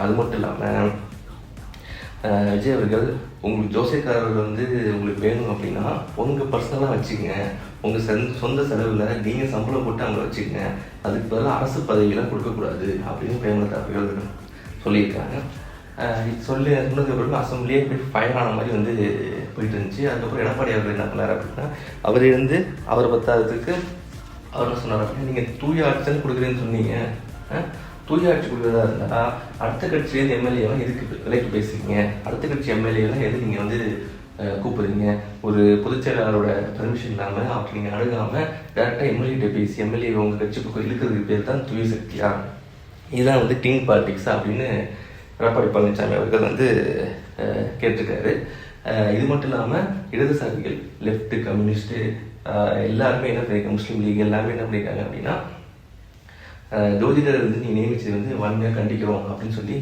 அது மட்டும் இல்லாமல் விஜய் அவர்கள் உங்களுக்கு ஜோசியக்காரர்கள் வந்து உங்களுக்கு வேணும் அப்படின்னா உங்கள் பர்சனலாக வச்சுக்கங்க, உங்கள் சொந்த செலவில் நீங்கள் சம்பளம் போட்டு அவங்கள வச்சுக்கங்க, அதுக்கு பதிலாக அரசு பதவியெல்லாம் கொடுக்கக்கூடாது அப்படின்னு பிரேமலதா அவர்கள் சொல்லியிருக்காங்க. சொன்னதுக்கு அப்புறம் அசம்பிளியே போய் ஃபயர் ஆன மாதிரி வந்து போயிட்டு இருந்துச்சு. அதுக்கப்புறம் எடப்பாடி அவர்கள் என்ன பண்ணார் அப்படின்னா, அவர் இருந்து அவர் பத்தாததுக்கு அவர் என்ன சொன்னார் அப்படின்னா, நீங்கள் தூய ஆட்சி தான் கொடுக்குறேன்னு சொன்னீங்க, தூய ஆட்சி கொடுக்குறதா இருந்தால் அடுத்த கட்சியிலேருந்து எம்எல்ஏலாம் எதுக்கு விலைக்கு பேசுறீங்க, அடுத்த கட்சி எம்எல்ஏலாம் எது நீங்கள் வந்து கூப்பிடுறீங்க, ஒரு பொதுச்செயலாளரோட பெர்மிஷன் இல்லாமல் அப்படி நீங்கள் அணுகாமல் டேரெக்டாக எம்எல்ஏ பேசி எம்எல்ஏ உங்கள் கட்சி பக்கம் இழுக்கிறதுக்கு பேர் தான் தூய சக்தியா, இதுதான் வந்து கிளீன் பாலிடிக்ஸா அப்படின்னு எடப்பாடி பழனிசாமி அவர்கள் வந்து கேட்டிருக்காரு. இது மட்டும் இல்லாமல் இடதுசாரிகள் லெஃப்ட்டு கம்யூனிஸ்ட்டு எல்லாருமே என்ன பண்ணியிருக்காங்க, முஸ்லீம் லீக் எல்லாருமே என்ன பண்ணியிருக்காங்க அப்படின்னா, ஜோதிடர் வந்து நீ நியமிச்சது வந்து வன்மையாக கண்டிக்கிறோம் அப்படின்னு சொல்லி